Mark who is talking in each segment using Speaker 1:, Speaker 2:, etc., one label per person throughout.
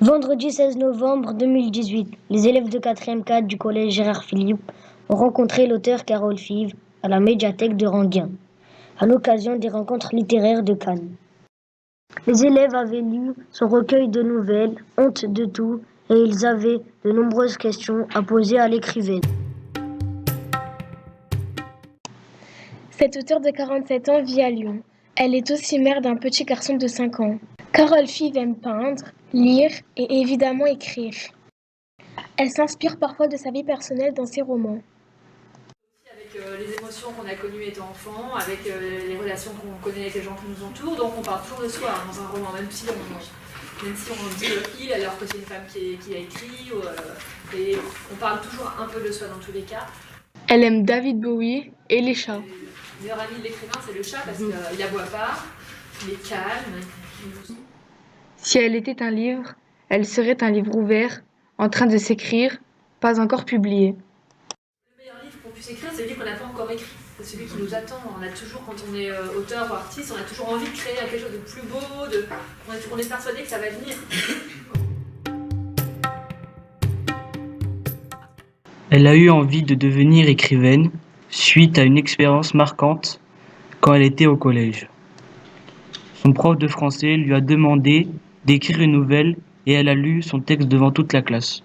Speaker 1: Vendredi 16 novembre 2018, les élèves de 4e 4 du collège Gérard Philippe ont rencontré l'auteur Carole Five à la médiathèque de Ranguin, à l'occasion des rencontres littéraires de Cannes. Les élèves avaient lu son recueil de nouvelles, Honte de tout, et ils avaient de nombreuses questions à poser à l'écrivaine.
Speaker 2: Cette auteure de 47 ans vit à Lyon. Elle est aussi mère d'un petit garçon de 5 ans. Carole Five aime peindre, lire et évidemment écrire. Elle s'inspire parfois de sa vie personnelle dans ses romans.
Speaker 3: Avec les émotions qu'on a connues étant enfant, avec les relations qu'on connaît avec les gens qui nous entourent, donc on parle toujours de soi dans un roman, même si on dit il alors que c'est une femme qui a écrit, et on parle toujours un peu de soi dans tous les cas.
Speaker 2: Elle aime David Bowie et les chats.
Speaker 3: Le meilleur ami de l'écrivain, c'est le chat parce qu'il aboie pas, il est calme.
Speaker 2: Si elle était un livre, elle serait un livre ouvert, en train de s'écrire, pas encore publié.
Speaker 3: Le meilleur livre qu'on puisse écrire, c'est le livre qu'on n'a pas encore écrit. C'est celui qui nous attend. On a toujours, quand on est auteur ou artiste, on a toujours envie de créer quelque chose de plus beau, on est persuadé que ça va venir.
Speaker 4: Elle a eu envie de devenir écrivaine suite à une expérience marquante quand elle était au collège. Son prof de français lui a demandé d'écrire une nouvelle et elle a lu son texte devant toute la classe.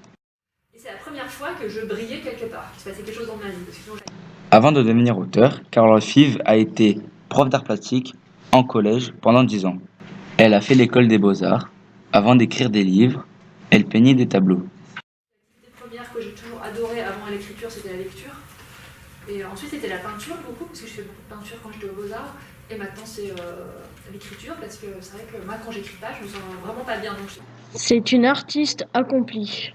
Speaker 3: Et c'est la première fois que je brillais quelque part, qu'il se passait quelque chose dans ma vie.
Speaker 5: Avant de devenir auteur, Carole Five a été prof d'art plastique en collège pendant 10 ans. Elle a fait l'école des beaux-arts. Avant d'écrire des livres, elle peignait des tableaux.
Speaker 3: L'activité première que j'ai toujours adorée avant l'écriture, c'était la lecture. Et ensuite, c'était la peinture, beaucoup, parce que je fais beaucoup de peinture quand j'étais aux Beaux-Arts. Et maintenant, c'est l'écriture, parce que c'est vrai que moi, quand j'écris pas, je me sens vraiment pas bien. Donc,
Speaker 2: C'est une artiste accomplie.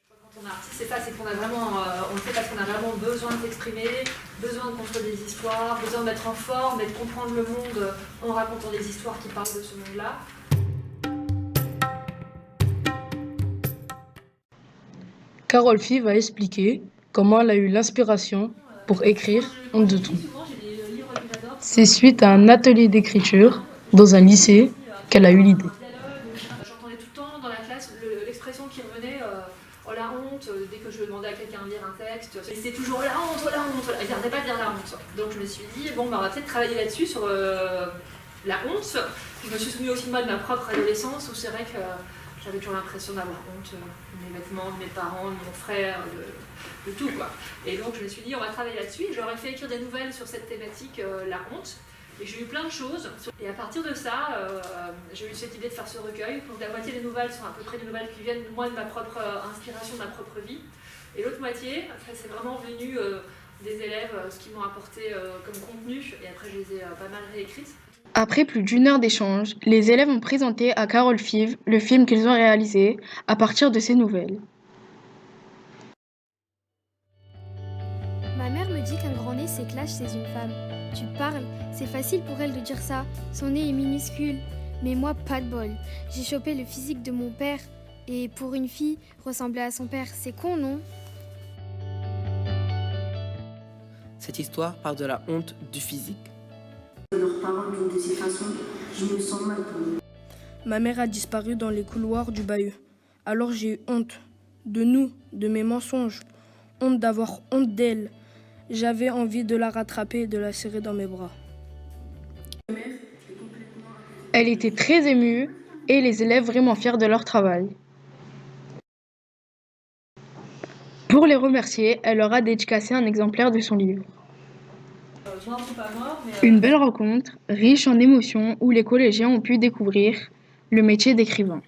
Speaker 3: quand on est artiste, c'est ça, c'est qu'on a vraiment, on le fait parce qu'on a vraiment besoin de s'exprimer, besoin de construire des histoires, besoin de mettre en forme et de comprendre le monde en racontant des histoires qui parlent de ce monde-là.
Speaker 2: Carole Five a expliqué comment elle a eu l'inspiration pour écrire Honte de tout. C'est suite à un atelier d'écriture dans un lycée qu'elle a eu l'idée.
Speaker 3: J'entendais tout le temps dans la classe l'expression qui revenait oh la honte, dès que je demandais à quelqu'un de lire un texte, c'était toujours la honte, la honte. Il n'arrêtait pas de dire la honte. Donc je me suis dit, bon, bah, on va peut-être travailler là-dessus, sur la honte. Je me suis souvenue aussi moi de ma propre adolescence, où c'est vrai que j'avais toujours l'impression d'avoir honte de mes vêtements, de mes parents, de mon frère, de tout, quoi. Et donc je me suis dit, on va travailler là-dessus. Et j'aurais fait écrire des nouvelles sur cette thématique, la honte. Et j'ai eu plein de choses. Et à partir de ça, j'ai eu cette idée de faire ce recueil. Donc la moitié des nouvelles sont à peu près des nouvelles qui viennent, moi, de ma propre inspiration, de ma propre vie. Et l'autre moitié, après, c'est vraiment venu des élèves, ce qu'ils m'ont apporté comme contenu. Et après, je les ai pas mal réécrites.
Speaker 2: Après plus d'une heure d'échange, les élèves ont présenté à Carole Five le film qu'ils ont réalisé à partir de ces nouvelles.
Speaker 6: Ma mère me dit qu'un grand nez s'éclate chez une femme. Tu parles, c'est facile pour elle de dire ça. Son nez est minuscule. Mais moi, pas de bol. J'ai chopé le physique de mon père. Et pour une fille, ressembler à son père, c'est con, non ?
Speaker 7: Cette histoire parle de la honte du physique.
Speaker 8: Leurs paroles de ces façons, je me sens mal pour eux.
Speaker 9: Ma mère a disparu dans les couloirs du bahut. Alors j'ai eu honte. De nous, de mes mensonges. Honte d'avoir honte d'elle. J'avais envie de la rattraper et de la serrer dans mes bras.
Speaker 2: Elle était très émue et les élèves vraiment fiers de leur travail. Pour les remercier, elle leur a dédicacé un exemplaire de son livre. Une belle rencontre, riche en émotions, où les collégiens ont pu découvrir le métier d'écrivain.